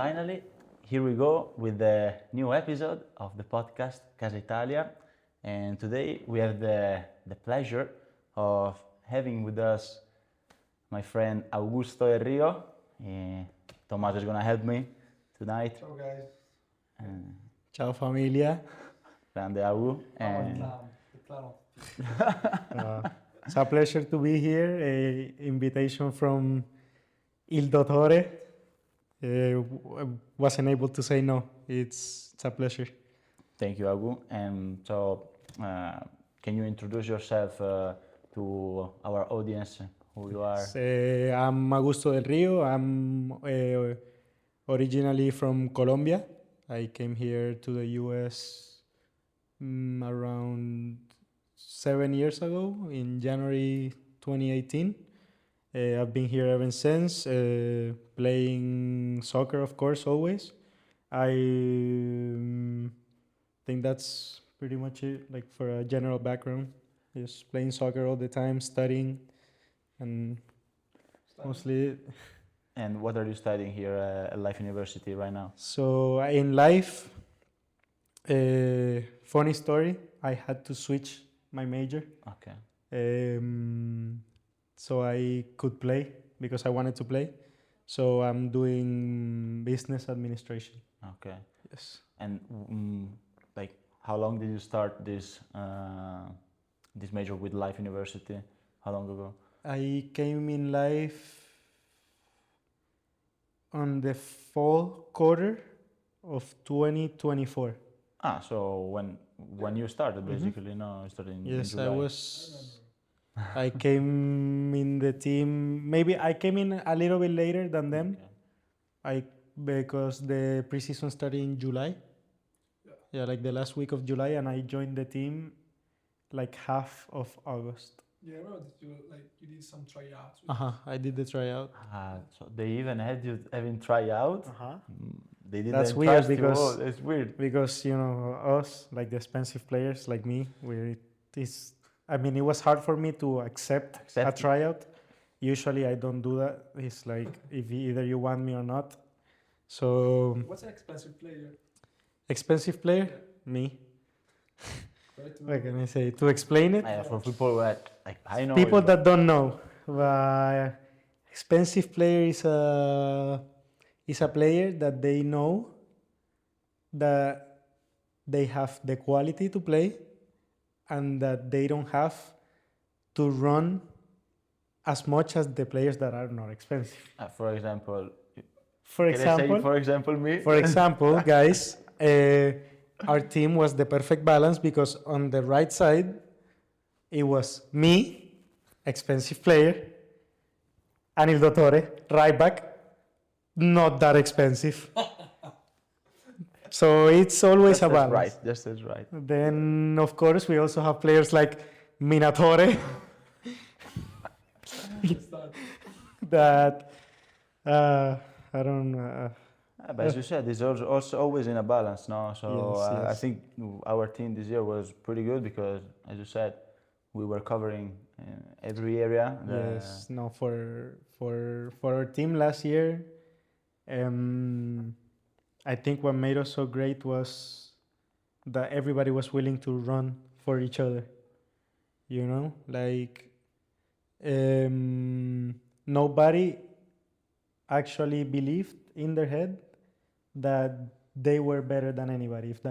finally, here we go with the new episode of the podcast Casa Italia. And today we have the pleasure of having with us my friend Augusto del Rio. Tommaso is going to help me tonight. Ciao guys. Ciao familia. Grande Augu. The clown. It's a pleasure to be here. A invitation from Il Dottore. Wasn't able to say no. It's a pleasure. Thank you, Augu. And so, can you introduce yourself to our audience, who you are? I'm Augusto del Rio. I'm originally from Colombia. I came here to the US around 7 years ago in January 2018. I've been here ever since, playing soccer, of course, always. I think that's pretty much it, like for a general background. Just playing soccer all the time, studying, and mostly it. And what are you studying here at Life University right now? So in life, funny story, I had to switch my major. Okay. So I could play because I wanted to play. So I'm doing business administration. Okay. Yes. And like, how long did you start this this major with Life University? How long ago? I came in life on the fall quarter of 2024. So when you started, basically, no, you started in Yes, July. I was. I came in the team. Maybe I came in a little bit later than them. Okay. Because the preseason started in July. Yeah, like the last week of July, and I joined the team like half of August. Yeah, I remember that you did some tryouts. I did the tryout. So they even had you having tryout. They didn't That's weird trust you. because Oh, it's weird. Because us, like the expensive players like me, it was hard for me to accept a tryout. Usually I don't do that. It's like if either you want me or not. So What's an expensive player? expensive player, me. What can I say? To explain it, For people that like I know people you, that don't know, expensive player is a player that they know that they have the quality to play and that they don't have to run as much as the players that are not expensive. for example, For can I say, example, for example, me. For example, guys, our team was the perfect balance because on the right side, it was me, expensive player, and Il Dottore, right back, not that expensive. So it's always Just a as balance. right. Just as right. Then, of course, we also have players like Minatore that I don't. But as you said, it's also always in a balance, no? So Yes, I yes. think our team this year was pretty good because, as you said, we were covering every area. Yes, no, for our team last year, I think what made us so great was that everybody was willing to run for each other. You know, like nobody actually believed in their head that they were better than anybody, if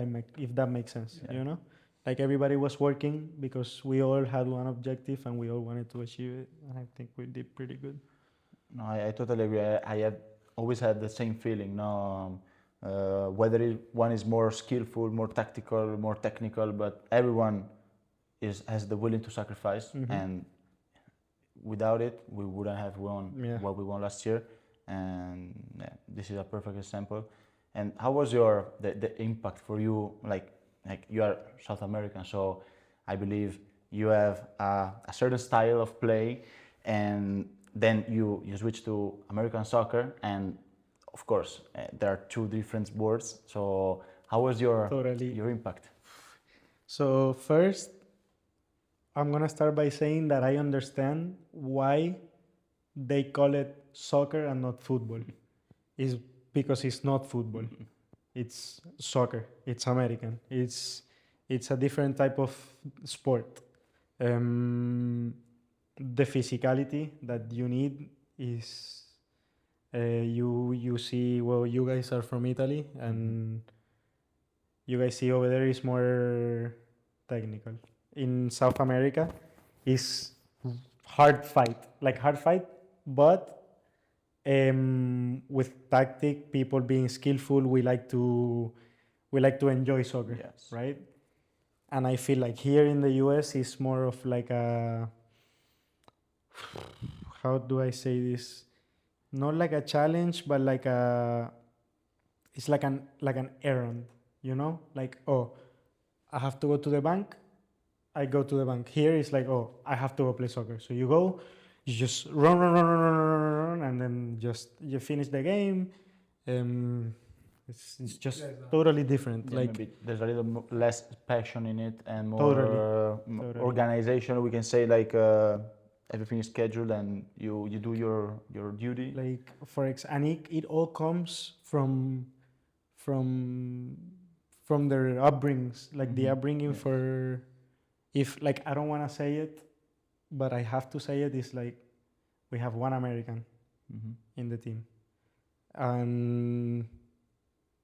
that makes sense. Yeah. You know, like everybody was working because we all had one objective and we all wanted to achieve it. And I think we did pretty good. No, I totally agree. I have always had the same feeling. No, whether one is more skillful, more tactical, more technical, but everyone has the willing to sacrifice, and without it, we wouldn't have won what we won last year. And this is a perfect example. And how was the impact for you? Like you are South American, so I believe you have a certain style of play, and then you switch to American soccer, and of course there are two different sports. So how was your impact? So first, I'm gonna start by saying that I understand why they call it soccer and not football. Is because it's not football. It's soccer. It's American. It's a different type of sport. The physicality that you need is you see, well, you guys are from Italy, and you guys see over there is more technical. In South America is hard fight, but with tactic, people being skillful, we like to enjoy soccer, Yes. right? And I feel like here in the US it's more of like a, how do I say this? Not like a challenge, but like a, it's like an errand, you know? Like, oh, I have to go to the bank, I go to the bank. Here it's like, oh, I have to go play soccer. So you go, you just run, and then just you finish the game. It's just Yeah, exactly. totally different. Yeah, Like maybe there's a little less passion in it and more Totally. organization. We can say like everything is scheduled and you do your duty. like and it all comes from their upbringings, like the Mhm. upbringing Yes. for, if like I don't want to say it, but I have to say it, is like we have one American Mhm. in the team, and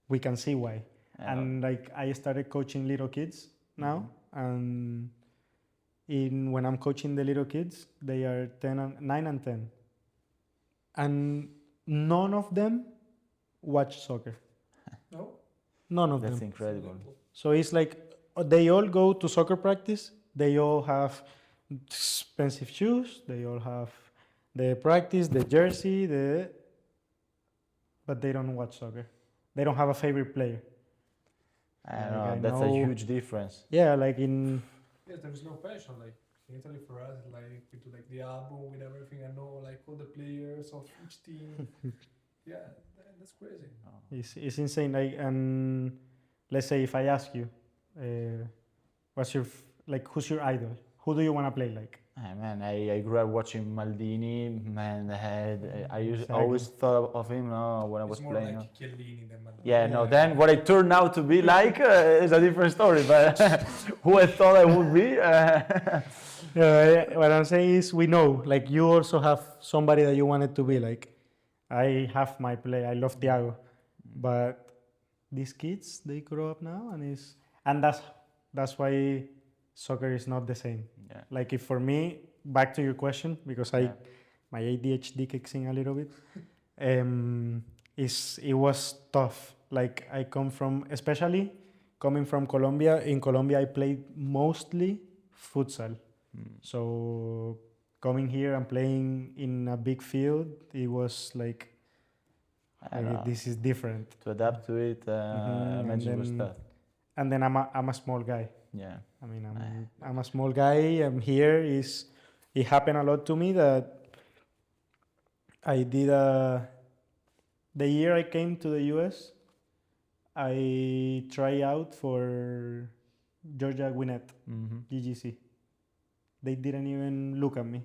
we can see why. And like I started coaching little kids now, and when I'm coaching the little kids, they are 9 and 10, and none of them watch soccer. No? None of That's them. incredible. So it's like they all go to soccer practice. They all have expensive shoes. They all have the practice, the jersey, but they don't watch soccer. They don't have a favorite player. I Like, know, I that's a know- huge difference. Yeah, like in Yes, there is no passion. Like in Italy for us, like we do like the album with everything. I know like all the players of each team. Yeah, that's crazy. it's insane. Like, and let's say if I ask you, what's your who's your idol? Who do you want to play like? Man, I grew up watching Maldini. Man, I Exactly. always thought of him when I was It's more playing. like Chiellini than Maldini. Yeah, no. Yeah. Then what I turned out to be like is a different story. But who I thought I would be. What I'm saying is, we know, like, you also have somebody that you wanted to be like. I have my play. I love Thiago, but these kids, they grow up now, and that's why soccer is not the same. Yeah. Like, if for me, back to your question, because Yeah. my ADHD kicks in a little bit. It was tough. Like, I come from, especially coming from Colombia. In Colombia, I played mostly futsal. So coming here and playing in a big field, it was like, I don't know. this is different. To adapt to it, I and imagine it was then- tough. And then I'm a small guy. Yeah. I mean, I'm a small guy. I'm here. It happened a lot to me that I did the year I came to the US, I try out for Georgia Gwinnett, Mm-hmm. GGC. They didn't even look at me.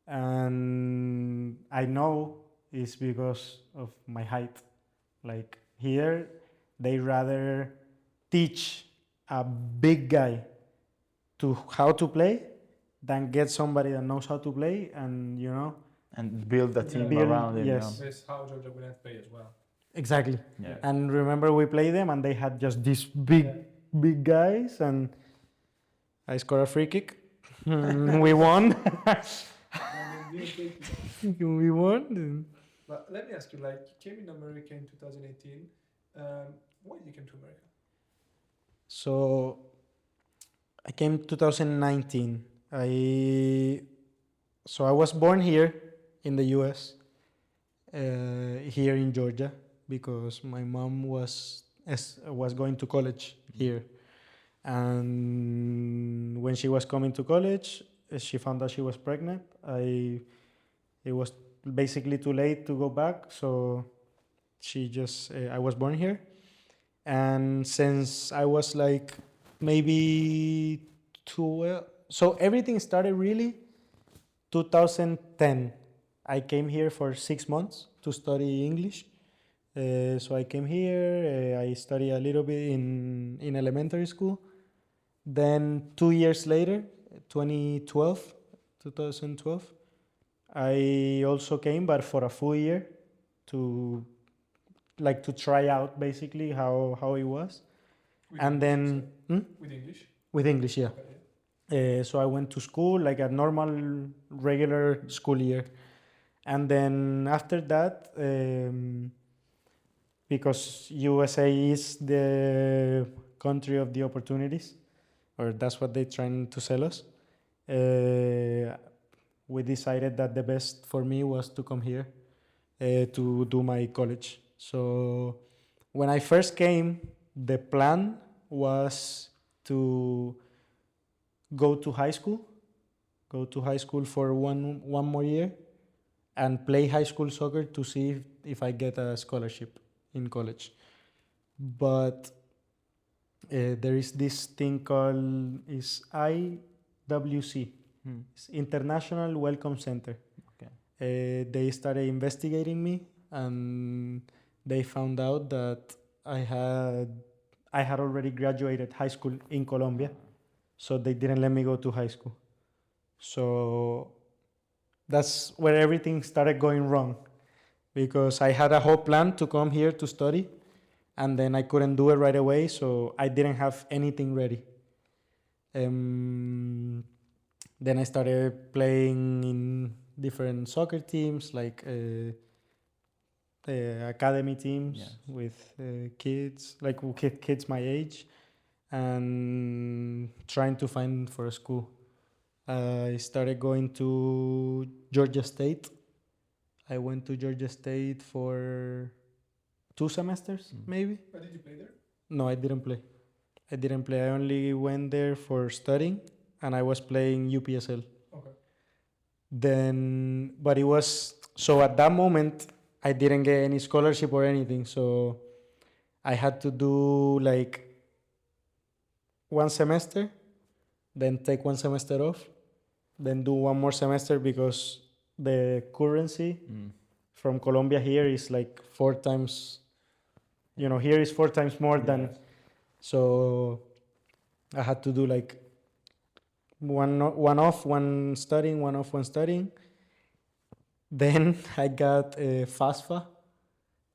And I know it's because of my height. Like, here, they rather teach a big guy to how to play than get somebody that knows how to play, and And build a team Build- around it. yes. That's how Georgia Gwinnett play as well. exactly. Yeah. And remember, we played them, and they had just these big guys, and I scored a free kick. We won. And then didn't take it. We won. But let me ask you, like, you came in America in 2018. Why you came to America? So I came 2019. I was born here in the US, here in Georgia, because my mom was going to college here, and when she was coming to college, she found out she was pregnant. It was basically too late to go back, so I was born here. And since I was like maybe 12, so everything started really 2010. I came here for 6 months to study English. So I came here. I studied a little bit in elementary school. Then 2 years later, 2012, 2012, I also came, but for a full year to to try out basically how it was. With And English, then you said? With English? with English, yeah. Okay, yeah. So I went to school like a normal, regular school year. And then after that, because USA is the country of the opportunities, or that's what they're trying to sell us, we decided that the best for me was to come here to do my college. So when I first came, the plan was to go to high school, for one more year, and play high school soccer to see if I get a scholarship in college. But there is this thing called is IWC, it's International Welcome Center. Okay. They started investigating me, and they found out that I had already graduated high school in Colombia, so they didn't let me go to high school. So that's where everything started going wrong, because I had a whole plan to come here to study, and then I couldn't do it right away, so I didn't have anything ready. Then I started playing in different soccer teams, like academy teams. Yes. With kids, like kids my age, and trying to find for a school. I started going to Georgia State. I went to Georgia State for 2 semesters, maybe. But did you play there? No, I didn't play. I only went there for studying, and I was playing UPSL. Okay. Then, but it was so at that moment I didn't get any scholarship or anything, so I had to do like one semester, then take one semester off, then do one more semester, because the currency from Colombia here is like 4 times, here is 4 times more than, Yes. so I had to do like one off, one studying, one off, one studying. Then I got a FAFSA,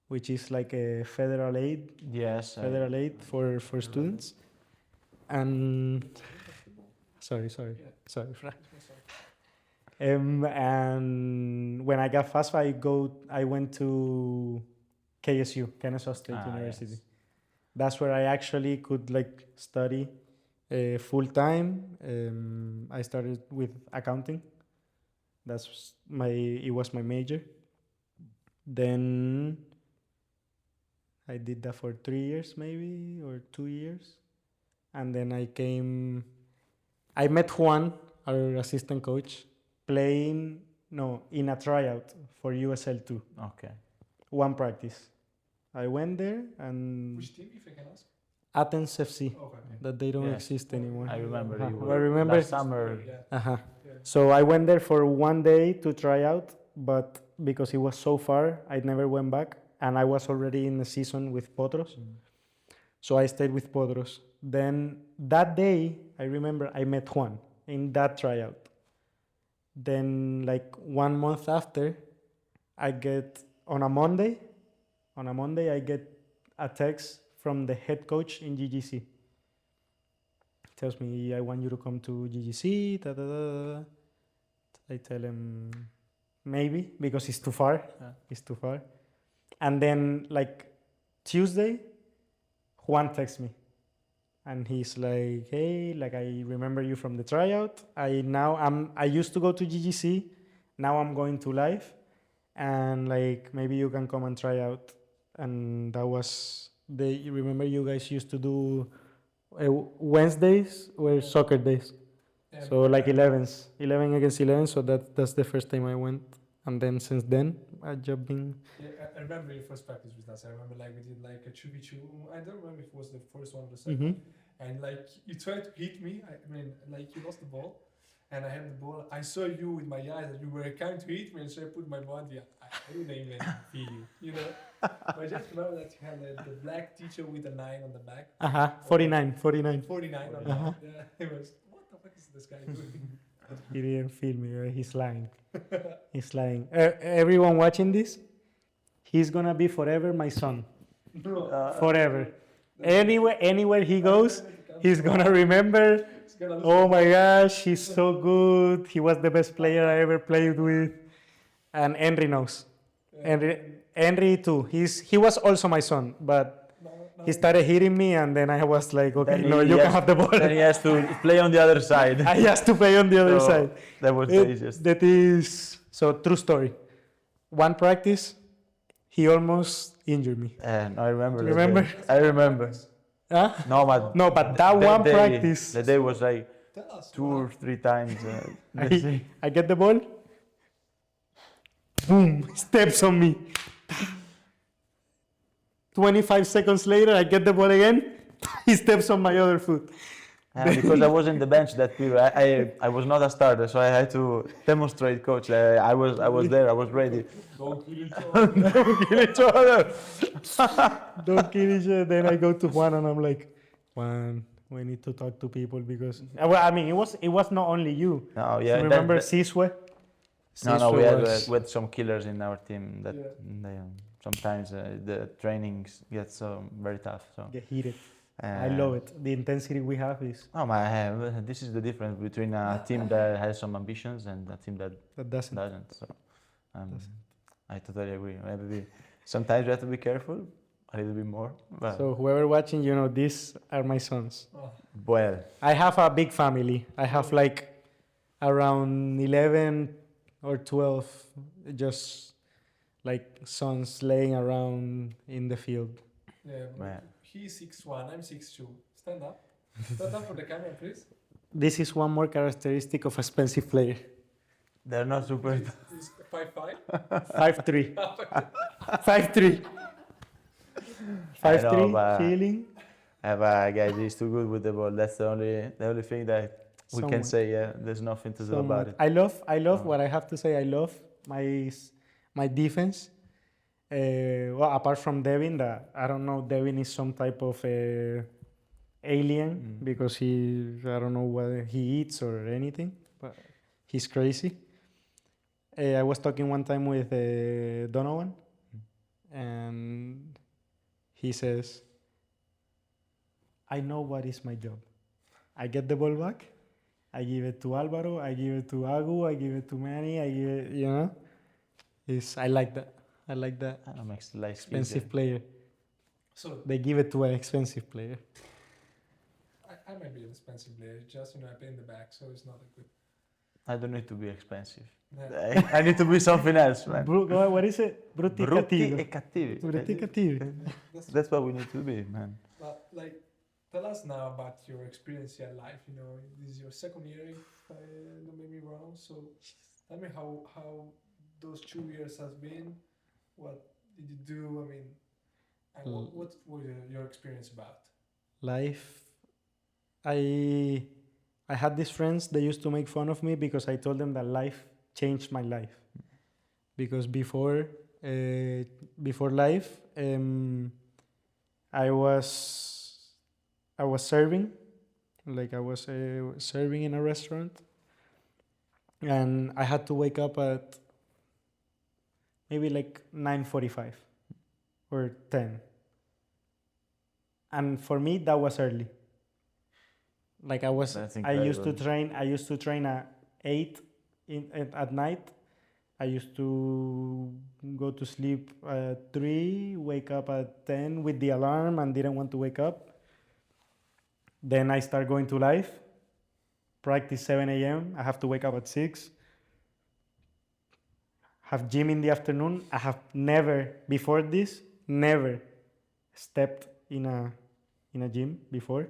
which is like a federal aid Yes. for students. And sorry, Yeah. Fran. It's my son. And when I got FAFSA, I went to KSU, Kennesaw State University. Yes. That's where I actually could like study full time. I started with accounting. It was my major. Then I did that for 3 years maybe, or 2 years. And then I met Juan, our assistant coach, in a tryout for USL2. Okay. One practice. I went there, and Which team, if I can ask? Athens FC, Okay. that they don't Yes. exist anymore. I remember Uh-huh. you I were remember- last summer. Yeah. Uh-huh. Yeah. So I went there for one day to try out, but because it was so far, I never went back, and I was already in the season with Potros. So I stayed with Potros. Then that day, I remember I met Juan in that tryout. Then like 1 month after, I get on a Monday, I get a text from the head coach in GGC. Tells me, I want you to come to GGC. Da, da, da, da. I tell him maybe, because it's too far. Yeah. It's too far. And then like Tuesday, Juan texts me, and he's like, "Hey, like I remember you from the tryout. I used to go to GGC. Now I'm going to live, and like maybe you can come and try out." And that was you remember you guys used to do Wednesdays were soccer days. Yeah, So like 11 against 11. So that's the first time I went, and then since then I've just been. Yeah, I remember your first practice with us. I remember like we did like a 2v2. I don't remember if it was the first one or the second. Mhm. And like you tried to hit me. I mean, like you lost the ball, and I have the ball. I saw you with my eyes that you were kind to hit me, and so I put my body. I didn't even feel you, you know. But I just remember that you had the black teacher with a 9 on the back. 49, 49. 49 on the back. Yeah, it was, what the fuck is this guy doing? He didn't feel me, right? He's lying. He's lying. Everyone watching this, he's gonna be forever my son. No. Forever. Anywhere he goes, he's gonna remember. It's gonna Oh my gosh, he's so good. He was the best player I ever played with. And Henry knows. Henry too. He was also my son, but he started hitting me, and then I was like, okay, Then no, he you can has- have the ball. Then he has to play on the other side. I has to play on the other So, side. That was the easiest. That is so true story. One practice, he almost injured me. And I remember. that Remember? day. I remember. Huh? No, but No, but that one day, practice, The day was like Tell us. 2 or 3 times. the same. I get the ball, boom, steps on me. 25 seconds later, I get the ball again, he steps on my other foot. Because I was in the bench that period, I was not a starter, so I had to demonstrate, coach. That I was there, I was ready. Don't kill each other. Kill each other. Don't kill each other. Then I go to Juan and I'm like, Juan, we need to talk to people because well, I mean, it was not only you. No, yeah. Remember that- Siswe? No, we was- had some killers in our team that Yeah. they, sometimes the trainings get so very tough. So get heated. I uh, love it. The intensity we have is Oh my! This is the difference between a team that has some ambitions and a team that that doesn't. doesn't. So I totally agree. Maybe sometimes we have to be careful a little bit more. But So whoever watching, you know, these are my sons. Oh, well, I have a big family. I have like around 11 or 12 just like sons laying around in the field. yeah, but man. he's 6'1", I'm 6'2". Stand up. Stand up for the camera, please. This is one more characteristic of a expensive player. They're not super. He's 5'5". 5'3". 5'3". I know, 5'3", but- feeling. But guys, he's too good with the ball. That's the only thing that we can Somewhat. say. Yeah, there's nothing to do about it. I love Oh. what I have to say. I love my defense. Well, apart from Devin, that I don't know, Devin is some type of alien because I don't know what he eats or anything, but he's crazy. I was talking one time with Donovan, and he says, I know what is my job. I get the ball back, I give it to Alvaro, I give it to Agu, I give it to Manny, I give it, you know? I like that. I like that. That makes life Expensive easier. player. So They give it to an expensive player. I might be an expensive player. Just I play in the back, so it's not a good. I don't need to be expensive. Yeah. I need to be something else, man. What is it? Brutti Brutti cattivo. e cattivi. Brutti cattivi. That's what we need to be, man. But like, tell us now about your experience here in life. You know, this is your second year, if I don't make me wrong. So, tell me how those 2 years has been. What did you do? I mean, and what was your experience about? Life. I had these friends. They used to make fun of me because I told them that life changed my life. Because before life, I was serving, like I was serving in a restaurant, and I had to wake up at maybe like 9:45 or 10. And for me, that was early. Like That's I used to incredible. train at 8 at night. I used to go to sleep at 3, wake up at 10 with the alarm and didn't want to wake up. Then I start going to live, practice 7 a.m. I have to wake up at 6. Have gym in the afternoon. I have never, before this, never stepped in a gym before.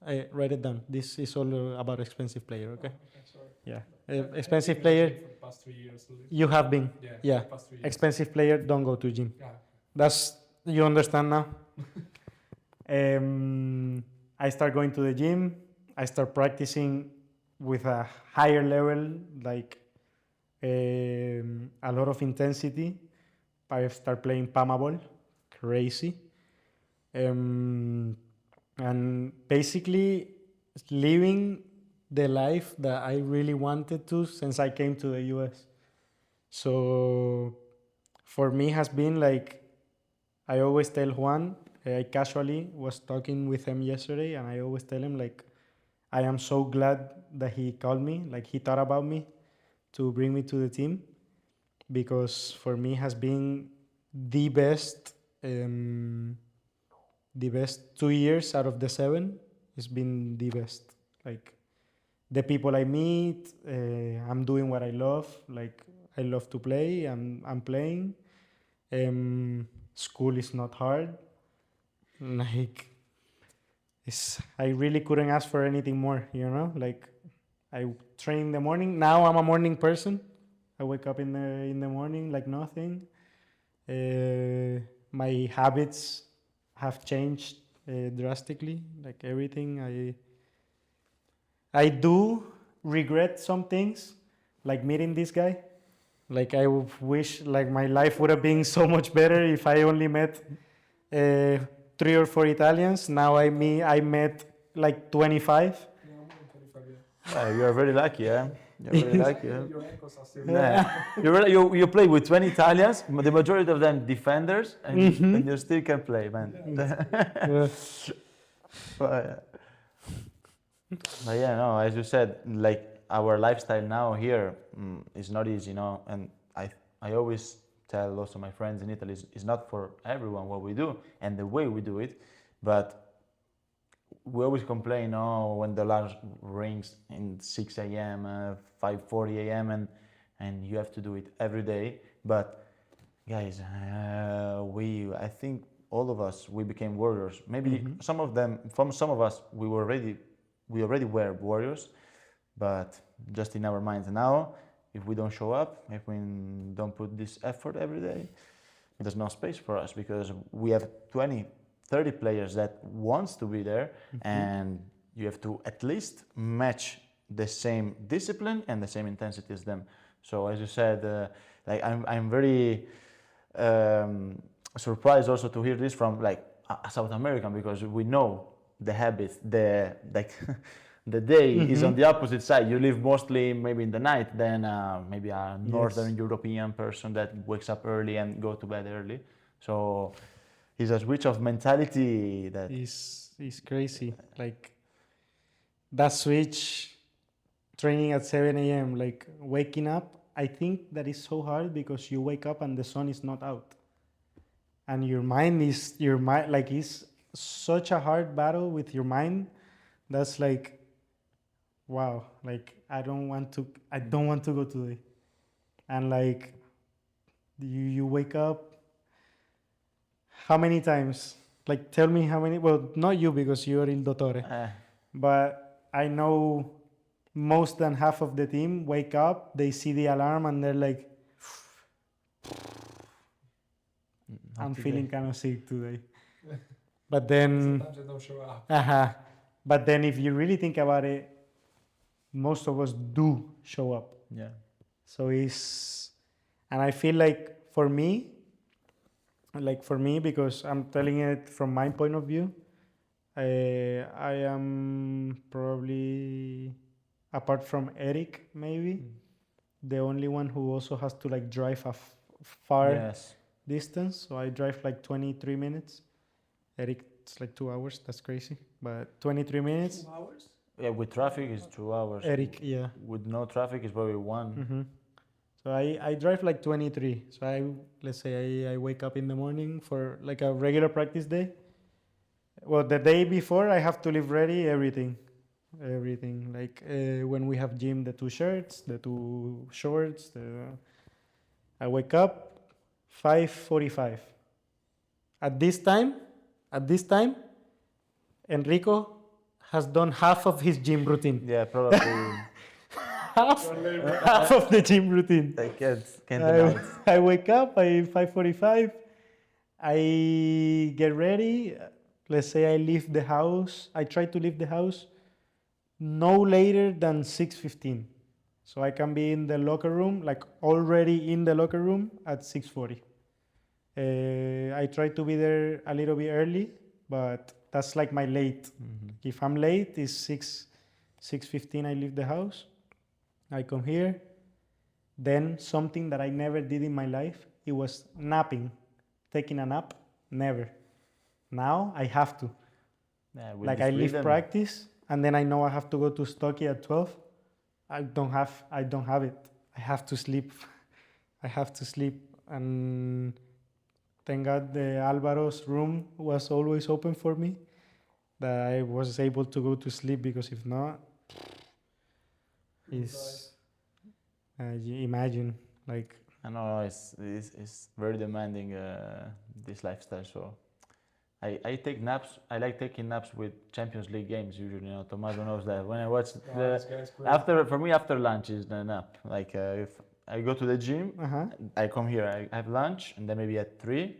I write it down. This is all about expensive player, okay? Oh, okay, sorry. Yeah. I've Expensive been player, for the past 3 years. at least. you have been. Yeah. Yeah. The past 3 years. Expensive player, don't go to gym. Yeah. You understand now? I start going to the gym. I start practicing with a higher level, like a lot of intensity. I start playing Pamabol, crazy. And basically living the life that I really wanted to since I came to the US. So for me has been like, I always tell Juan, I casually was talking with him yesterday, and I always tell him like, I am so glad that he called me, like he thought about me to bring me to the team, because for me has been the best um, 2 years out of the 7. It's been the best. Like the people I meet, I'm doing what I love. Like I love to play. I'm playing. School is not hard. Like I really couldn't ask for anything more. You know, like I train in the morning. Now I'm a morning person. I wake up in the morning like nothing. My habits have changed drastically. Like everything, I do regret some things, like meeting this guy. Like I wish like my life would have been so much better if I only met 3 or 4 Italians. Now I met like 25. No, more than 25, yeah. You're very lucky, yeah. You're very lucky. Yeah. Your ankles are still You play with 20 Italians, the majority of them defenders, and you still can play, man. Yeah. But yeah, no, as you said, like our lifestyle now here is not easy, and I always tell also my friends in Italy, it's not for everyone what we do and the way we do it, but we always complain, when the alarm rings in 6 a.m., 5:40 a.m., and you have to do it every day. But guys, I think all of us, we became warriors. Maybe some of us, we already were warriors, but just in our minds. Now, if we don't show up, if we don't put this effort every day, there's no space for us, because we have 20, 30 players that wants to be there, and you have to at least match the same discipline and the same intensity as them. So as you said, like I'm very surprised also to hear this from like a South American, because we know the habits, the like the day is on the opposite side. You live mostly maybe in the night than maybe a Northern European person that wakes up early and go to bed early. So it's a switch of mentality that is crazy. Like that switch, training at 7 a.m., like waking up, I think that is so hard because you wake up and the sun is not out. And your mind, like, is such a hard battle with your mind. That's like, wow, like I don't want to go today. And like you wake up, how many times? Like tell me how many, well, not you because you're il dottore. But I know most than half of the team wake up, they see the alarm and they're like, I'm feeling kind of sick today. But then sometimes they don't show up. But then if you really think about it, most of us do show up. yeah. So and I feel like for me, because I'm telling it from my point of view, I am probably, apart from Eric, maybe the only one who also has to like drive a far distance. So I drive like 23 minutes. Eric, it's like 2 hours. That's crazy. But 23 minutes. 2 hours? Yeah, with traffic it's 2 hours. Eric, yeah. With no traffic it's probably 1. So I drive like 23. So let's say I wake up in the morning for like a regular practice day. Well, the day before I have to leave ready everything. Like when we have gym, the 2 shirts, the 2 shorts. I wake up 5:45. At this time, Enrico has done half of his gym routine. Yeah, probably. half of the gym routine. I can't deny it. I wake up by 5:45. I get ready. Let's say I leave the house. I try to leave the house no later than 6:15. So I can be in the locker room, like already in the locker room at 6:40. I try to be there a little bit early, but that's like my late. If I'm late, it's 6:15. I leave the house. I come here. Then something that I never did in my life, it was napping, taking a nap. Never. Now I have to. Yeah, with Like this I leave freedom. practice, and then I know I have to go to Stocky at 12. I don't have it. I have to sleep. I have to sleep. And thank God the Alvaro's room was always open for me, that I was able to go to sleep, because if not, is you imagine, like, I know it's very demanding, this lifestyle. So I take naps. I like taking naps with Champions League games usually. You know, Tommaso knows that. When I watch This guy's great. after lunch is the nap. Like if I go to the gym, I come here. I have lunch, and then maybe at 3,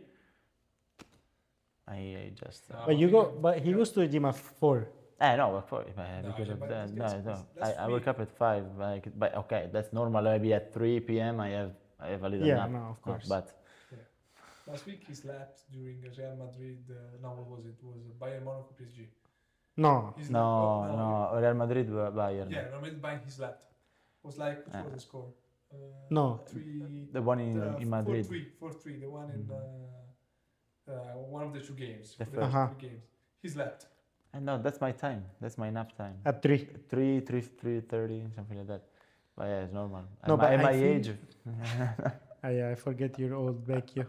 I just. But you go, but he goes to the gym at 4. I know, of course, No, because yeah, of but that. it's- No, it's- no. that's I wake free. up at 5. Like, but okay, that's normal. Maybe at 3 p.m. I have a little Yeah, nap. no, of course. But Last week he slept during Real Madrid. No, what was it? It was Bayern Monaco PSG. No, He slept- no, Real Madrid, Bayern. Yeah, Real Madrid Bayern he slept. It was like, which was the score? No. 3. The one in Madrid. 4-3. The one in one of the 2 games. The The first. 2 games. He slept. And no, that's my time. That's my nap time. at 3. 3:30, something like that. But yeah, it's normal. No, but at I my think- age. I forget your old Vecchio.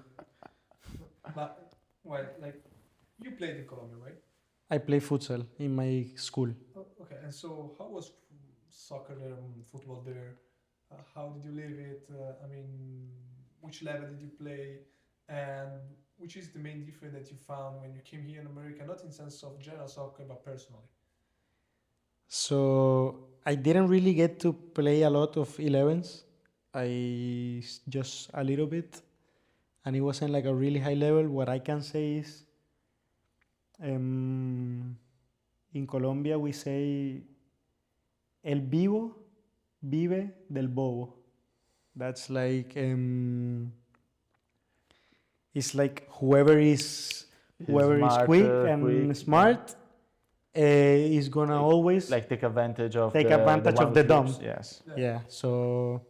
But, well, like, you played in Colombia, right? I play futsal in my school. Oh, okay, and so how was soccer there, football there? How did you live it? I mean, which level did you play? And which is the main difference that you found when you came here in America, not in sense of general soccer, but personally? So I didn't really get to play a lot of 11s. Just a little bit, and it wasn't like a really high level. What I can say is, in Colombia we say, el vivo vive del bobo. That's like, it's like whoever is smart, quick and smart is gonna always Like take advantage of take the, advantage one of the who dumb. sleeps. Yes. Yeah, so,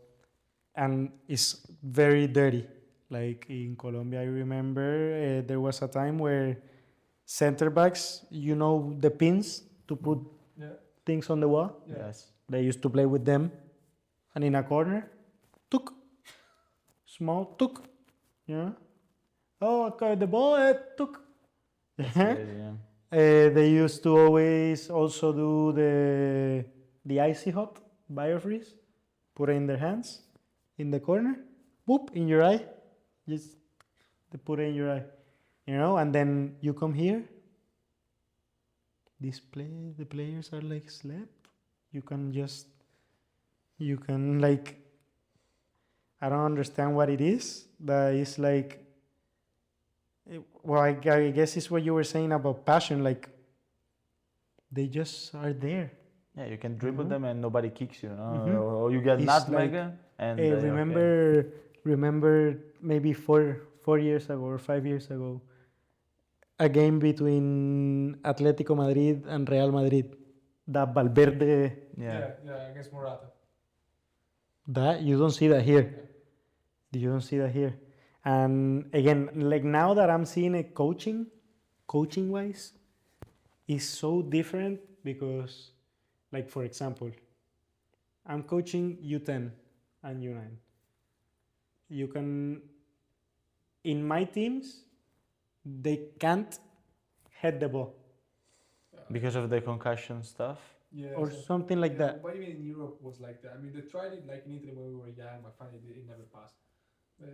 and it's very dirty. Like in Colombia, I remember there was a time where center backs, you know, the pins to put Yeah. things on the wall, Yeah. Yes. they used to play with them. And in a corner, tuk, small tuk, you know. Oh, okay, the ball, tuk. That's crazy, yeah. They used to always also do the icy hot biofreeze, put it in their hands, in the corner, whoop, in your eye, just they put it in your eye, you know, and then you come here. The players are like slept. You can like, I don't understand what it is. That is like, well, I guess it's what you were saying about passion. Like, they just are there. Yeah, you can dribble Mhm. them and nobody kicks you, no? Mhm. Or you get It's nutmeg like, and remember maybe 4 years ago or 5 years ago, a game between Atletico Madrid and Real Madrid. That Valverde, Yeah, against Morata. that you don't see that here. Yeah. You don't see that here. And again, like now that I'm seeing it coaching wise, is so different because, like, for example, I'm coaching U10 and U9. You can, in my teams, they can't head the ball because of the concussion stuff. Yeah, or so- something like yeah, that. But even in Europe was like that. I mean, they tried it like in Italy when we were young, but finally it never passed.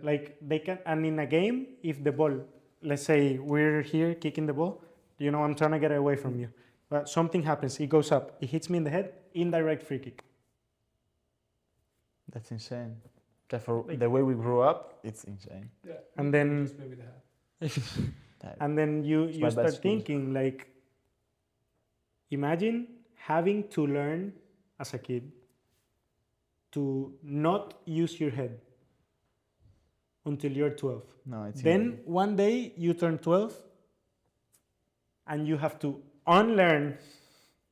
Like they can, and in a game, if the ball, let's say we're here kicking the ball, you know, I'm trying to get away from you, but something happens, it goes up, it hits me in the head, indirect free kick. That's insane. That for Like- the way we grew up, it's insane. Yeah, And we then- just play with the hand. That- And then you my best start skills. thinking like, imagine having to learn as a kid to not use your head until you're 12. No, it's Then one day you turn 12 and you have to unlearn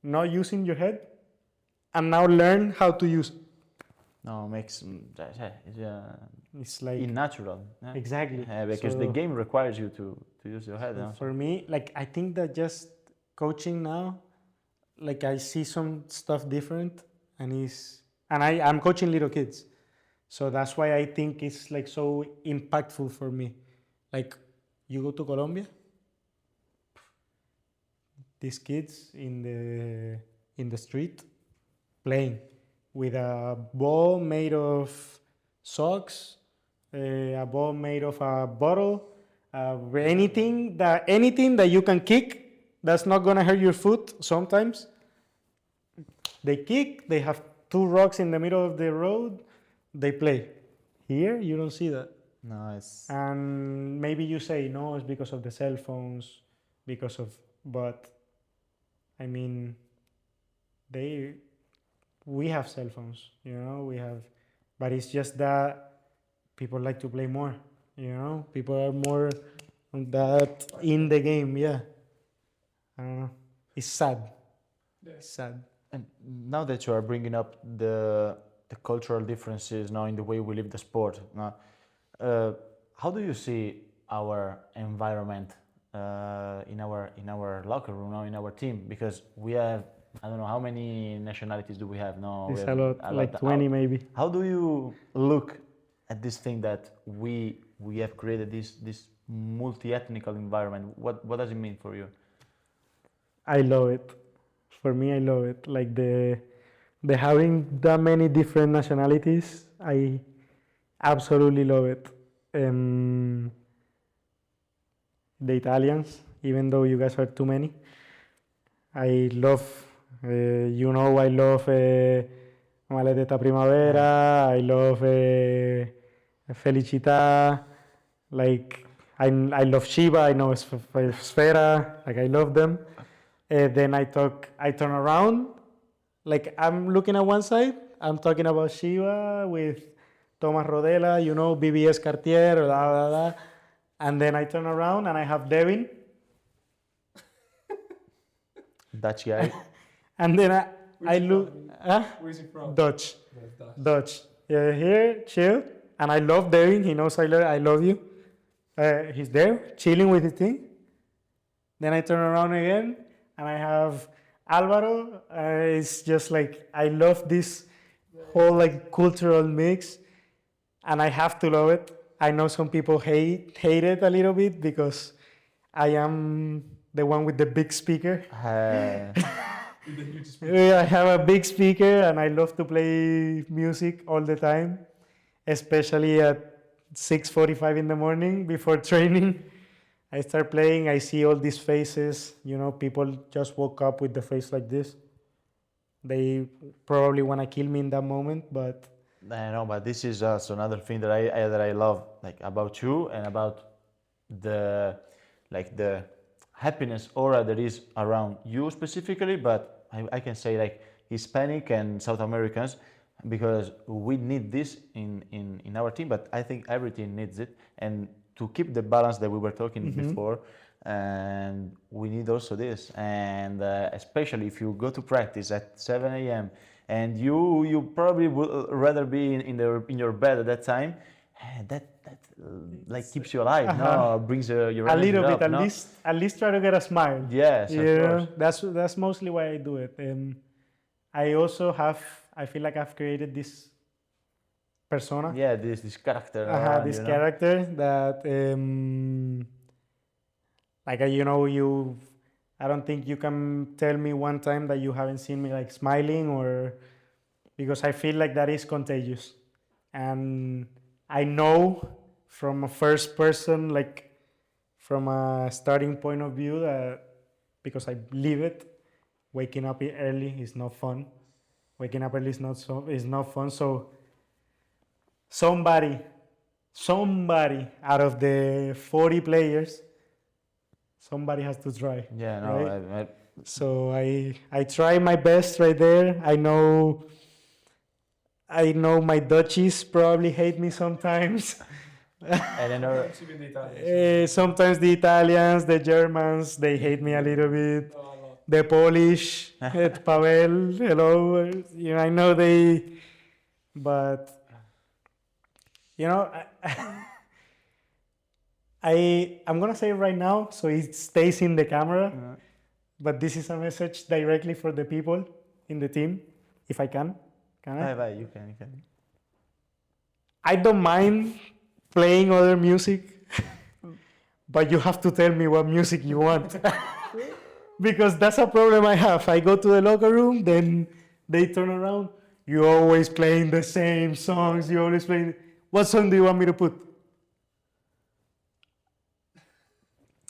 not using your head and now learn how to use it. no makes It's like unnatural. Yeah. exactly Because the So game requires you to use your head. so no? for me, like I think that just coaching now, like I see some stuff different, and I'm coaching little kids, so that's why I think it's like so impactful for me. Like you go to Colombia, these kids in the street playing with a ball made of socks, a ball made of a bottle, anything that you can kick that's not gonna hurt your foot. Sometimes they kick. They have two rocks in the middle of the road. They play. Here you don't see that. No, it's And maybe you say no, it's because of the cell phones, but I mean, we have cell phones, but it's just that people like to play more, people are more on that in the game, yeah. I don't know. It's sad. Yeah. It's sad. and now that you are bringing up the cultural differences now in the way we live the sport. Now, how do you see our environment in our locker room now in our team? Because we have I don't know how many nationalities do we have now. It's We a have lot, like 20 maybe. How do you look at this thing that we have created this multi-ethnical environment? What does it mean for you? I love it. For me, I love it. Like the having that many different nationalities, I absolutely love it. The Italians, even though you guys are too many, I love. I love Maledetta Primavera. I love Felicità. Like I love Shiva. I know Sfera. Like I love them. Then I turn around, like I'm looking at one side, I'm talking about Shiva with Thomas Rodela, BBS Cartier, blah, blah, blah. And then I turn around and I have Devin. Dutch guy. And then I he look, from? Where is he from? Dutch. That's Dutch. Yeah, here, chill. And I love Devin. He knows I love you. He's there, chilling with his thing. Then I turn around again, and I have Alvaro. It's just like I love this whole like cultural mix, and I have to love it. I know some people hate it a little bit because I am the one with the big speaker. With the huge speaker. Yeah, I have a big speaker, and I love to play music all the time, especially at 6:45 in the morning before training. I start playing, I see all these faces, people just woke up with the face like this. They probably want to kill me in that moment, but I know, but this is also another thing that I love, like about you and about the happiness aura that is around you specifically. But I can say like Hispanic and South Americans, because we need this in our team. But I think every team needs it, and to keep the balance that we were talking before, and we need also this. And especially if you go to practice at 7 a.m. and you probably would rather be in your bed at that time, that like keeps you alive. No, brings your a energy little up, bit, no? at least try to get a smile. Yes, of course. That's mostly why I do it. I feel like I've created this persona. Yeah, this character. This character that, I don't think you can tell me one time that you haven't seen me like smiling, or because I feel like that is contagious. And I know from a first person, like from a starting point of view, that because I live it, waking up early is not fun. Waking up early is not fun. So somebody out of the 40 players, somebody has to try. Yeah, no, right? So I try my best right there. I know my Dutchies probably hate me sometimes. And another, Sometimes even the Italians. Sometimes the Italians, the Germans, they hate me a little bit. No, a lot. The Polish, Pavel, hello. I know but I'm gonna say it right now, so it stays in the camera. But this is a message directly for the people in the team, if I can. Can I? bye, you can. I don't mind playing other music, but you have to tell me what music you want. Because that's a problem I have. I go to the locker room, then they turn around. You're always playing the same songs. You always playing. What song do you want me to put?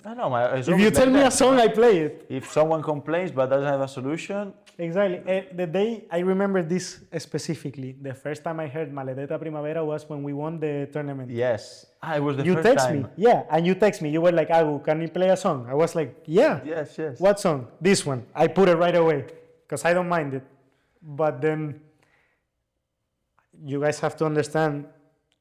I know, it's If always you tell like me a that. song, I play it. If someone complains but doesn't have a solution, Exactly. The day I remember this specifically, the first time I heard Maledetta Primavera was when we won the tournament. yes, it was the You first text time. me, yeah, and you text me. You were like, "Agu, can you play a song?" I was like, "Yeah." Yes. What song? This one. I put it right away because I don't mind it. But then you guys have to understand,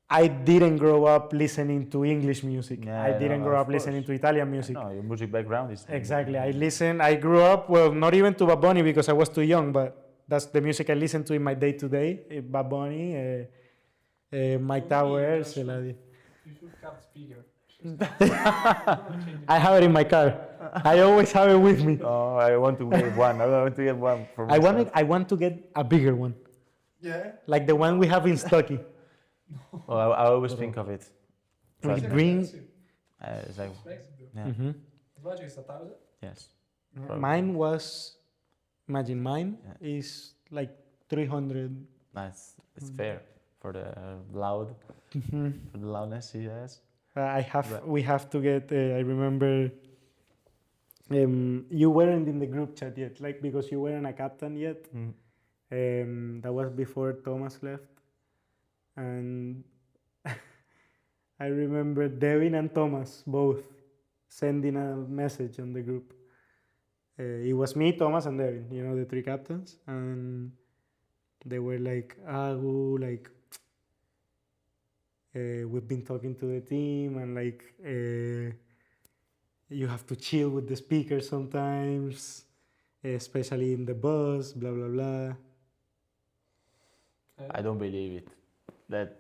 I didn't grow up listening to English music. Yeah, I didn't no, grow of up listening course. to Italian music. No, your music background is Exactly. I grew up, well, not even to Bad Bunny because I was too young, but that's the music I listen to in my day to day. Bad Bunny, Mike For me, Towers. you Eladi. should have speaker. I have it in my car. I always have it with me. Oh, I want to get one. I want to get one for myself. I want to get a bigger one, Yeah. like the one we have in Stocky. Oh, I always think of it. Like It's green. expensive. It's like, Expensive though. yeah, Mhm. As much as 1,000. yes. Mine was, imagine mine Yeah. is like 300. It's fair for the loud, Mhm. for the loudness he has. We have to get, I remember, you weren't in the group chat yet, like because you weren't a captain yet. That was before Thomas left. And I remember Devin and Thomas both sending a message on the group. It was me, Thomas, and Devin, the three captains. And they were like, Agu, like, we've been talking to the team, and like, you have to chill with the speakers sometimes, especially in the bus, blah, blah, blah. I don't believe it. That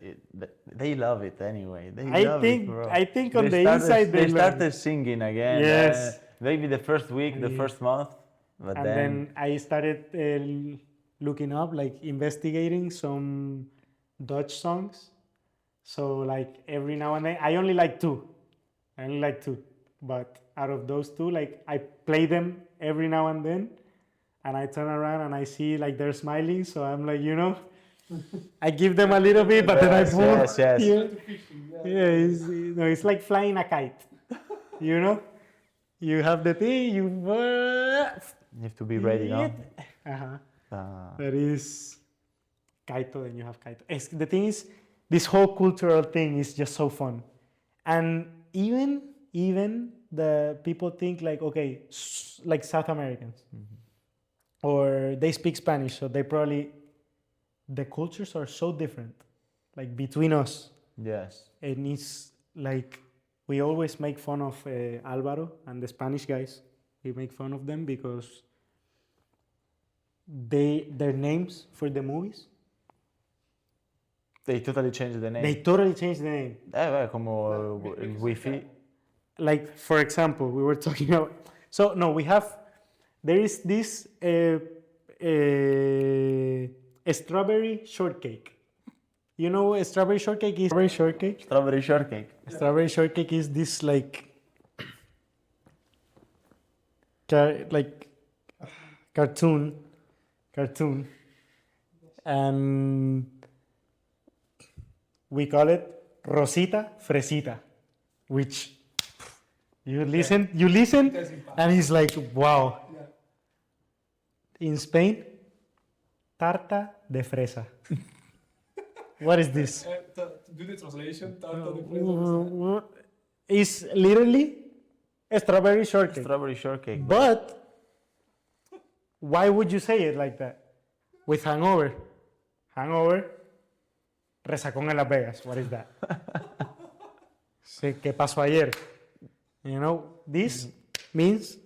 they love it anyway. I think on the started, inside they love started it. singing again. Yes. Maybe the first week, the Yeah. first month, but And then I started looking up, like investigating some Dutch songs. So like every now and then, I only like two, but out of those two, like I play them every now and then, and I turn around and I see like they're smiling, so I'm like, I give them a little bit, but then I Yes, pull. yes. Yeah, Straight to fishing, yeah. it's like flying a kite. You have the thing, you have to be ready, no? Uh-huh. Uh, That is kaito, then you have kaito. The thing is, this whole cultural thing is just so fun. And even the people think like, okay, like South Americans, or they speak Spanish, so they probably, the cultures are so different, like between us. yes. And it's like, we always make fun of Alvaro and the Spanish guys. We make fun of them because their names for the movies, They totally changed the name. they totally changed the name. Como el Wi-Fi. Like, for example, we were talking about, so no, there is this strawberry shortcake. You know what strawberry shortcake is? Strawberry shortcake? Strawberry shortcake. Strawberry shortcake is this like cartoon, and we call it Rosita Fresita, which you listen, and it's like, wow. Yeah. In Spain, tarta de fresa. What is this? Do the translation. Tarta de fresa. It's literally a strawberry shortcake. Strawberry shortcake. But Why would you say it like that? With hangover. Hangover. Resacón en Las Vegas. What is that? Sí, ¿qué pasó ayer? You know, this means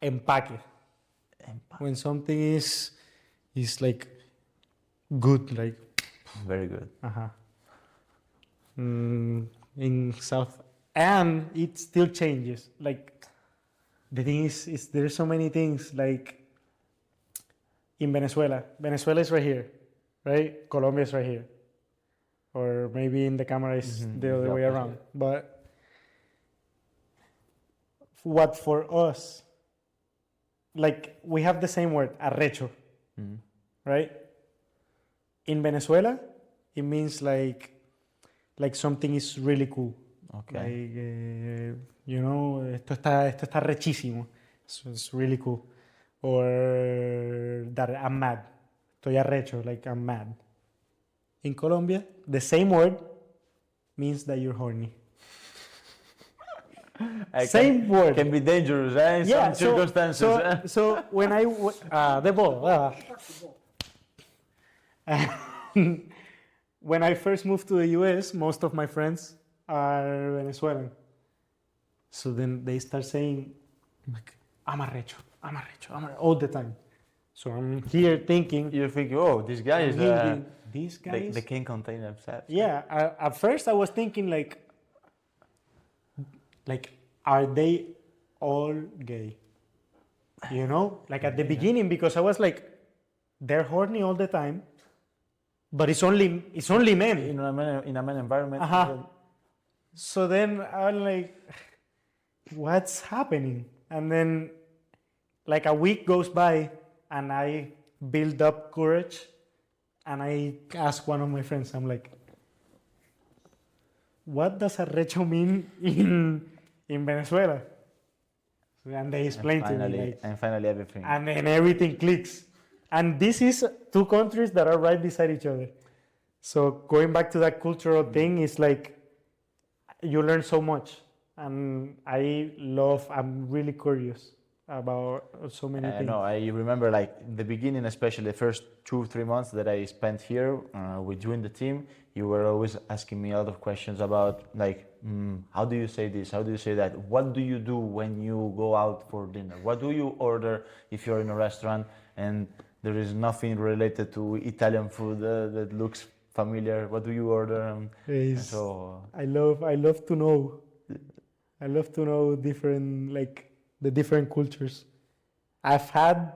empaque. When something is like good, like Very good. in South, and it still changes. Like the thing is there's so many things. Like in Venezuela is right here, right? Colombia is right here, or maybe in the camera is the other way around. But what for us, like we have the same word, arrecho, right? In Venezuela, it means like something is really cool. Okay. Like, you know, esto está rechísimo. So it's really cool. Or that I'm mad. Estoy arrecho, like I'm mad. In Colombia, the same word means that you're horny. Same word. Can be dangerous, eh? In some circumstances. So when I the ball. When I first moved to the US, most of my friends are Venezuelan. So then they start saying, like, I'm arrecho, all the time. So I'm here thinking, You think, oh, this guy is these guys. they can contain themselves. Yeah, at first I was thinking like, are they all gay? You know, like at the beginning, because I was like, they're horny all the time, but it's only men. In a man environment. So then I'm like, what's happening? And then like a week goes by and I build up courage and I ask one of my friends, I'm like, what does arrecho mean in Venezuela? And they explain to me. Like, and finally everything. And then everything clicks. And this is two countries that are right beside each other. So going back to that cultural thing is like, you learn so much. And I'm really curious about so many things. No, I remember like in the beginning, especially the first 2-3 months that I spent here with you in the team, you were always asking me a lot of questions about like, how do you say this? How do you say that? What do you do when you go out for dinner? What do you order if you're in a restaurant and there is nothing related to Italian food that looks familiar? What do you order? So I love to know. I love to know different, like the different cultures. I've had,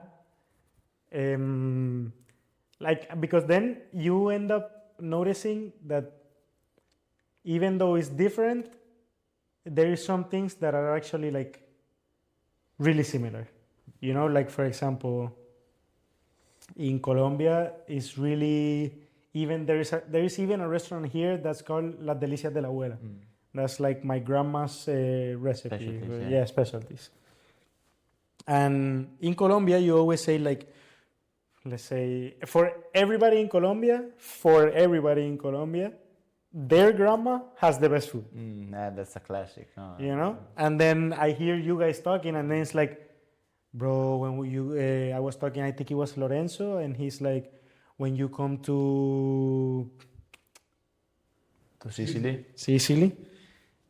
because then you end up noticing that even though it's different, there is some things that are actually like really similar. You know, like for example, in Colombia, it's really there is even a restaurant here that's called Las Delicias de la Abuela. That's like my grandma's recipe. Specialties, Specialties. And in Colombia, you always say like, let's say, for everybody in Colombia, their grandma has the best food. That's a classic. You know? And then I hear you guys talking, and then it's like, bro, I was talking, I think it was Lorenzo, and he's like, when you come to Sicily,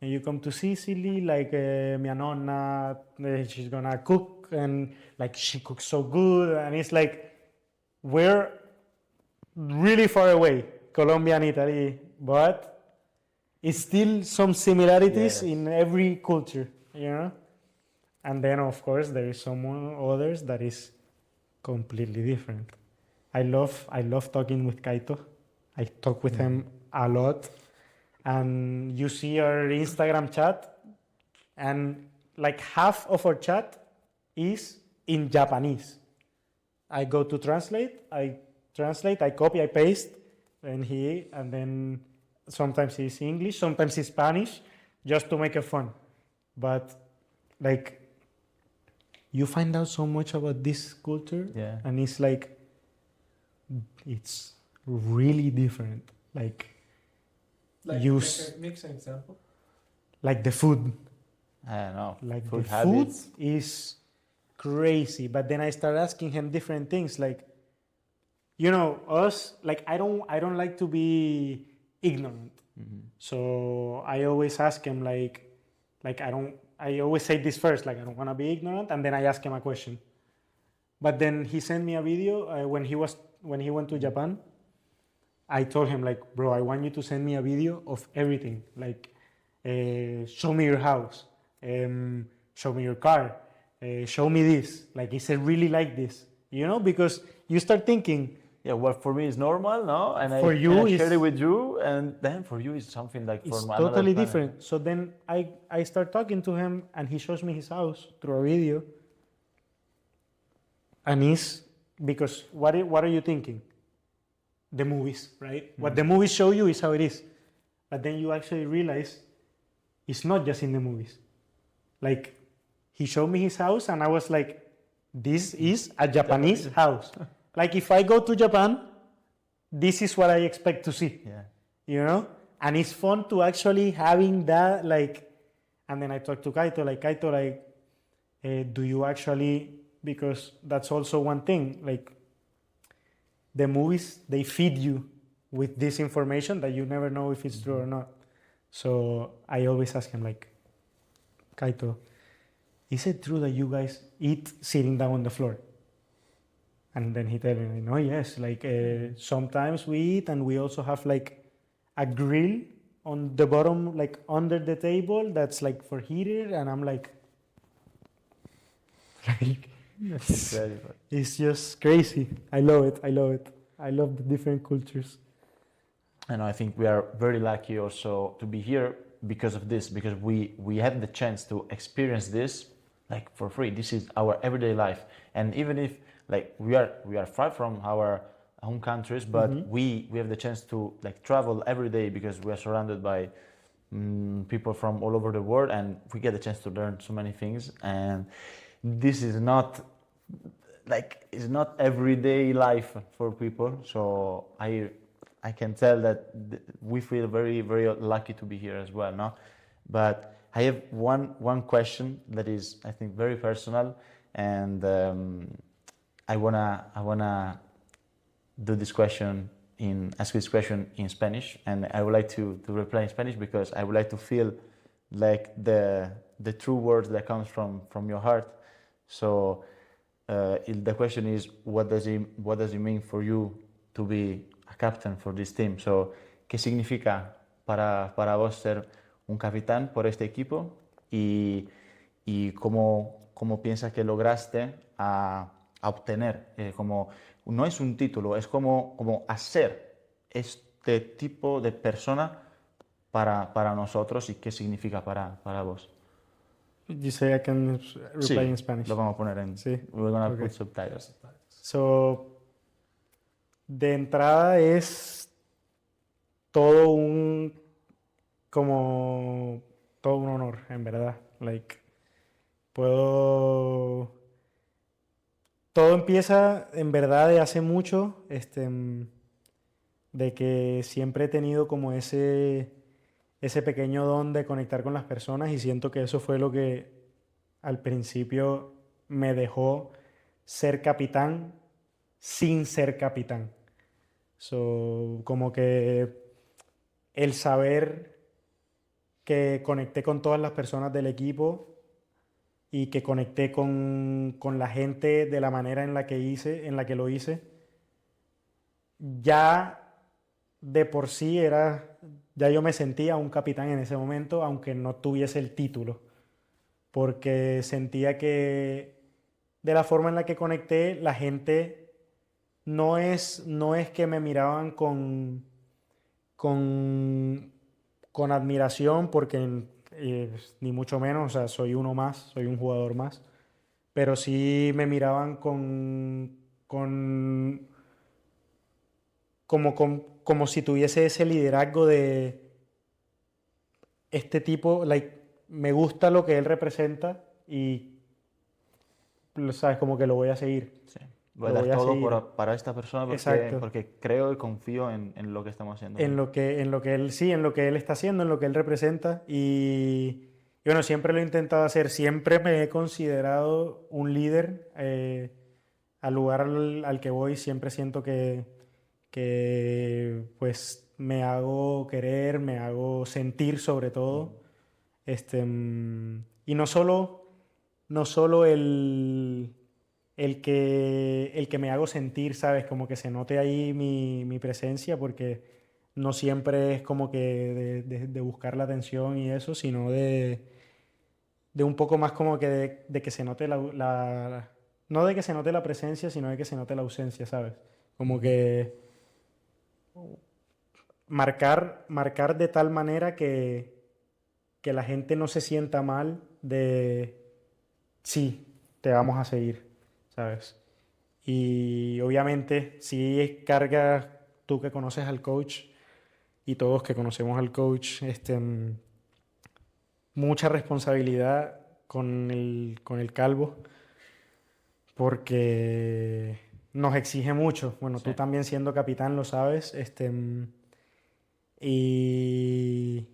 and you come to Sicily, like mia nonna, she's gonna cook, and like she cooks so good, and it's like we're really far away, Colombia and Italy, but it's still some similarities in every culture, you know. And then of course there is some others that is completely different. I love talking with Kaito. I talk with him a lot. And you see our Instagram chat, and like half of our chat is in Japanese. I go to translate, I copy, I paste, and then sometimes it's English, sometimes it's Spanish, just to make it fun. But like, you find out so much about this culture, and it's like, it's really different. Like make an example. Like the food. I don't know. Like food the habits. food is crazy. But then I start asking him different things, like, us, like I don't like to be ignorant. So I always ask him like I always say this first, like I don't want to be ignorant, and then I ask him a question. But then he sent me a video when he went to Japan. I told him like, bro, I want you to send me a video of everything. Like, show me your house, show me your car, show me this. Like, is it really like this? Because you start thinking. Yeah, well, for me it's normal, no? And For you I share it is- with you, and then for you it's something like It's from another totally planet. different. So then I start talking to him, and he shows me his house through a video. And he's because what are you thinking? The movies, right? What the movies show you is how it is. But then you actually realize it's not just in the movies. Like, he showed me his house, and I was like, this is a Japanese house. Like, if I go to Japan, this is what I expect to see. Yeah. And it's fun to actually having that, like. And then I talked to Kaito, do you actually, because that's also one thing, like, the movies, they feed you with this information that you never know if it's true or not. So I always ask him, like, Kaito, is it true that you guys eat sitting down on the floor? And then he tell me, no, yes, like sometimes we eat, and we also have like a grill on the bottom, like under the table, that's like for heater. And I'm like Incredible. it's just crazy. I love it. I love the different cultures. And I think we are very lucky also to be here because of this, because we have the chance to experience this like for free. This is our everyday life, and even if like we are far from our home countries, but we have the chance to like travel every day because we are surrounded by people from all over the world, and we get the chance to learn so many things. And this is not like, it's not everyday life for people. So I can tell that we feel very, very lucky to be here as well, no? But I have one question that is, I think, very personal, and I wanna do this question ask this question in Spanish, and I would like to reply in Spanish because I would like to feel like the true words that comes from your heart. So the question is, what does it mean for you to be a captain for this team? So, ¿qué significa para vos ser un capitán por este equipo? Y cómo piensas que lograste a obtener, como no es un título, es como hacer este tipo de persona para nosotros, y qué significa para vos? You say I can reply in Spanish. Lo vamos a poner en. Sí. We're gonna Okay. put subtitles. So, de entrada es todo un honor, en verdad. Like, todo empieza en verdad de hace mucho, de que siempre he tenido como ese pequeño don de conectar con las personas, y siento que eso fue lo que al principio me dejó ser capitán sin ser capitán. So, como que el saber que conecté con todas las personas del equipo y que conecté con la gente de la manera en la que lo hice, ya de por sí ya yo me sentía un capitán en ese momento, aunque no tuviese el título, porque sentía que de la forma en la que conecté, la gente no es que me miraban con admiración, porque ni mucho menos, o sea, soy uno más, soy un jugador más, pero sí me miraban como si tuviese ese liderazgo de este tipo, like, me gusta lo que él representa y, sabes, como que lo voy a seguir. Sí. Voy a Lo dar voy a todo seguir. para esta persona Exacto. porque creo y confío en lo que estamos haciendo. En lo que él está haciendo, en lo que él representa, y Y bueno, siempre lo he intentado hacer, siempre me he considerado un líder. Al lugar al que voy siempre siento que pues me hago querer, me hago sentir sobre todo. Y no solo el que me hago sentir, ¿sabes? Como que se note ahí mi presencia, porque no siempre es como que de buscar la atención y eso, sino de un poco más como que de que se note no de que se note la presencia, sino de que se note la ausencia, ¿sabes? Como que marcar de tal manera que la gente no se sienta mal de, sí, te vamos a seguir, ¿sabes? Y obviamente, sí carga tú que conoces al coach y todos que conocemos al coach, mucha responsabilidad con el calvo, porque nos exige mucho. Bueno, Sí. tú también siendo capitán lo sabes. Y,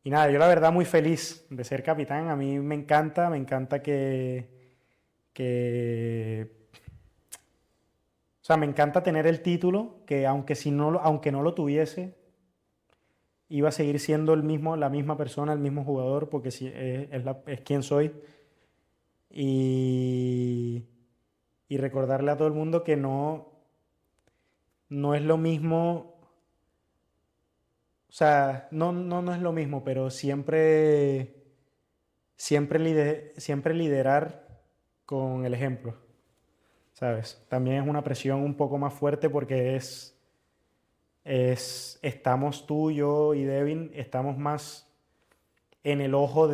y nada, yo la verdad muy feliz de ser capitán. A mí me encanta que, o sea, me encanta tener el título, que aunque no lo tuviese, iba a seguir siendo la misma persona, el mismo jugador, porque es quien soy. Y, y recordarle a todo el mundo que no es lo mismo, o sea, no es lo mismo, pero siempre liderar con el ejemplo, ¿sabes? También es una presión un poco más fuerte porque estamos tú, yo y Devin, estamos más en el ojo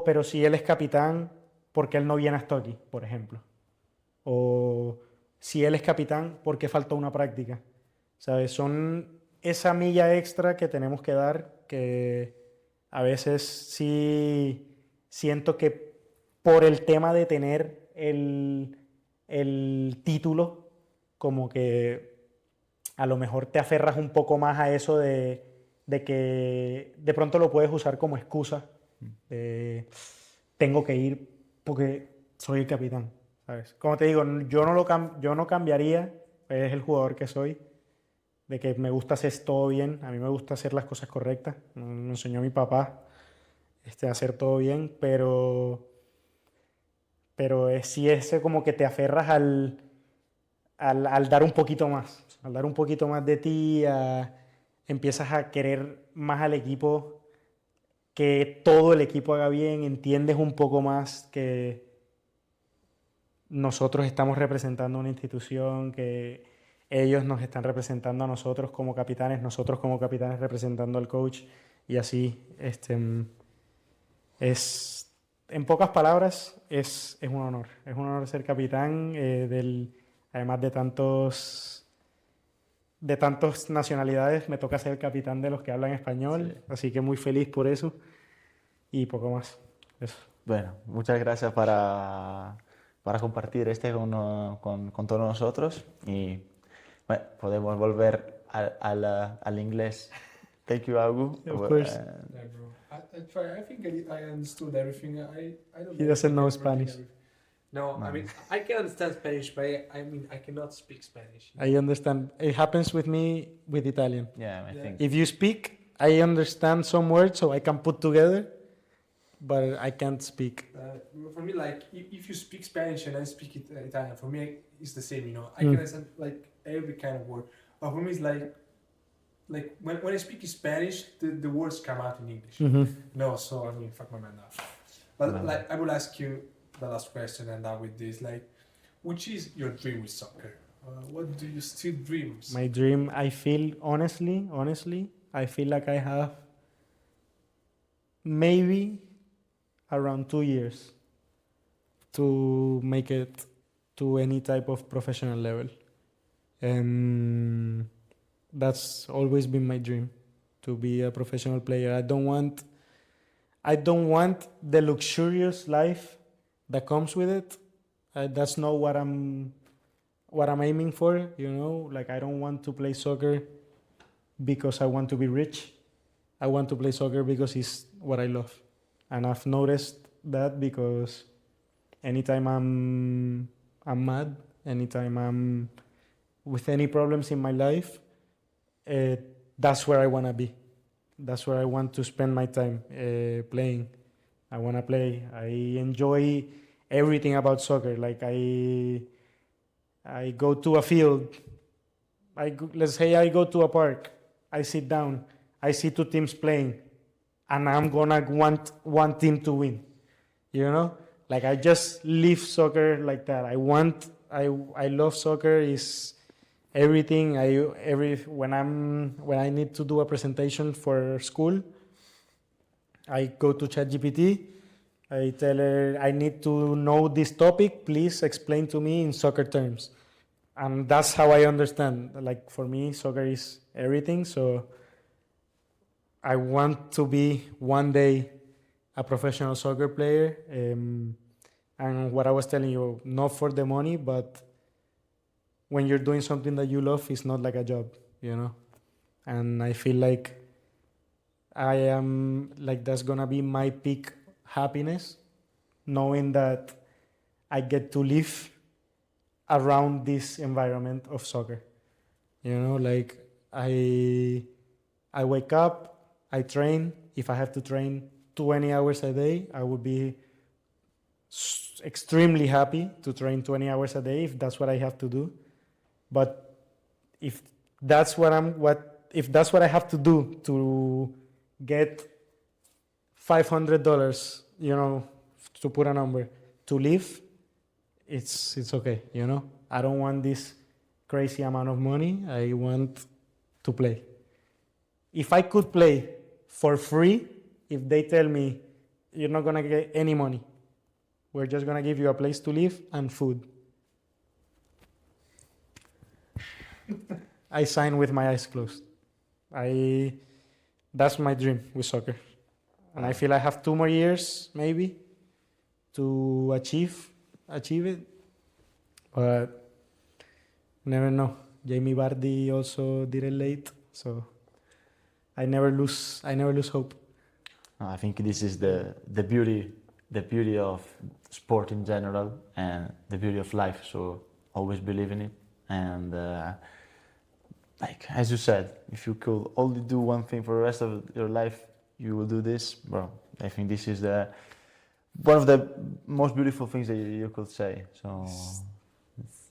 pero si él es capitán, ¿por qué él no viene hasta aquí, por ejemplo? O si él es capitán, ¿por qué faltó una práctica? ¿Sabes? Son esa milla extra que tenemos que dar, que a veces sí siento que por el tema de tener el título, como que a lo mejor te aferras un poco más a eso de que de pronto lo puedes usar como excusa. de, Tengo que ir porque soy el capitán, ¿sabes? Como te digo, yo no cambiaría, es el jugador que soy, de que me gusta hacer todo bien, a mí me gusta hacer las cosas correctas, me enseñó mi papá a hacer todo bien, pero sí ese como que te aferras al dar un poquito más, al dar un poquito más de ti, empiezas a querer más al equipo, que todo el equipo haga bien, entiendes un poco más que nosotros estamos representando una institución, que ellos nos están representando a nosotros como capitanes, nosotros como capitanes representando al coach, y así, en pocas palabras, es un honor ser capitán, además de tantas nacionalidades, me toca ser el capitán de los que hablan español, Sí. así que muy feliz por eso, y poco más, eso. Bueno, muchas gracias para compartir con todos nosotros y bueno, podemos volver al inglés. Thank you, Augu. Of course. Yeah, bro. I try. I think I understood everything. I don't He know if I doesn't know can repeat Spanish. everything. No, I mean Nice. I can understand Spanish, but I mean I cannot speak Spanish. I understand. It happens with me with Italian. Yeah, I Yeah. think. If you speak, I understand some words, so I can put together, but I can't speak. For me, like if you speak Spanish and I speak Italian, for me it's the same. You know, I Mm. can understand like every kind of word. But for me, it's like when I speak Spanish, the words come out in English. Mhm. No, so I mean, fuck my man up. But No. like, I will ask you the last question, and now with this, like, which is your dream with soccer? What do you still dream? My dream, I feel honestly, I feel like I have maybe around 2 years to make it to any type of professional level. That's always been my dream, to be a professional player. I don't want the luxurious life that comes with it. That's not what I'm aiming for, Like I don't want to play soccer because I want to be rich. I want to play soccer because it's what I love. And I've noticed that because anytime I'm mad, anytime I'm with any problems in my life, that's where I want to be. That's where I want to spend my time playing. I want to play. I enjoy everything about soccer. Like I go to a field. Let's say I go to a park. I sit down. I see two teams playing, and I'm gonna want one team to win. You know, like I just live soccer like that. I love soccer. Is everything. When I need to do a presentation for school, I go to ChatGPT. I tell her I need to know this topic. Please explain to me in soccer terms, and that's how I understand. Like for me, soccer is everything. So I want to be one day a professional soccer player. And what I was telling you, not for the money, but when you're doing something that you love, it's not like a job, you know? And I feel like that's gonna be my peak happiness, knowing that I get to live around this environment of soccer. You know, like I wake up, I train. If I have to train 20 hours a day, I would be extremely happy to train 20 hours a day if that's what I have to do. But if that's what I have to do to get $500, you know, to put a number, to live, it's okay, you know. I don't want this crazy amount of money. I want to play. If I could play for free, if they tell me you're not gonna get any money, we're just gonna give you a place to live and food, I sign with my eyes closed. That's my dream with soccer. And I feel I have 2 more years maybe to achieve it. But never know. Jamie Vardy also did it late, so I never lose hope. I think this is the beauty of sport in general and the beauty of life. So always believe in it. And like as you said, if you could only do one thing for the rest of your life, you will do this. Well, I think this is one of the most beautiful things that you could say. So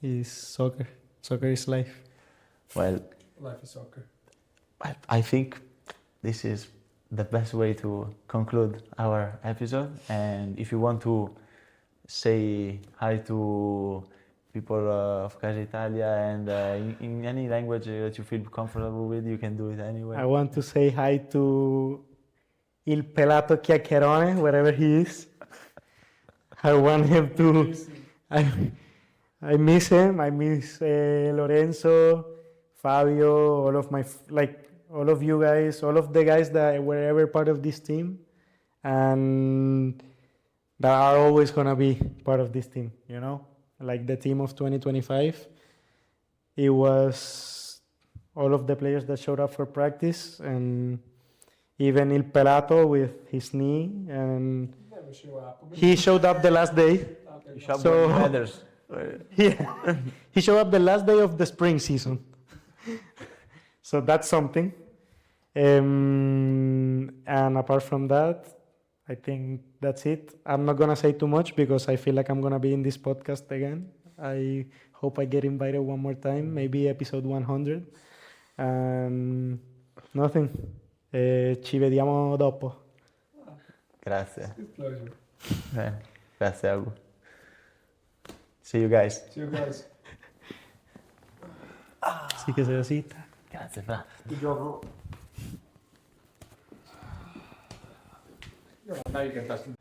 Is soccer. Soccer is life. Well, Life is soccer. I think this is the best way to conclude our episode. And if you want to say hi to people of Casa Italia and in any language that you feel comfortable with, you can do it anyway. I want to say hi to Il Pelato Chiacchierone, wherever he is. I want him to. I miss him. I miss Lorenzo, Fabio, all of you guys, all of the guys that were ever part of this team, and that are always gonna be part of this team. You know, like the team of 2025. It was all of the players that showed up for practice, and even Il Pelato with his knee, and Never show up. he showed up the last day. Okay, Shop So- with headers. Yeah, he showed up the last day of the spring season. So that's something. And apart from that, I think that's it. I'm not gonna say too much because I feel like I'm gonna be in this podcast again. I hope I get invited one more time, maybe episode 100. And nothing. Ci vediamo dopo. Grazie. Good pleasure. Grazie, Augusto. See you guys. See you guys. Sì che sei zitta. Grazie, Fra. Good job, bro. Now you can touch me.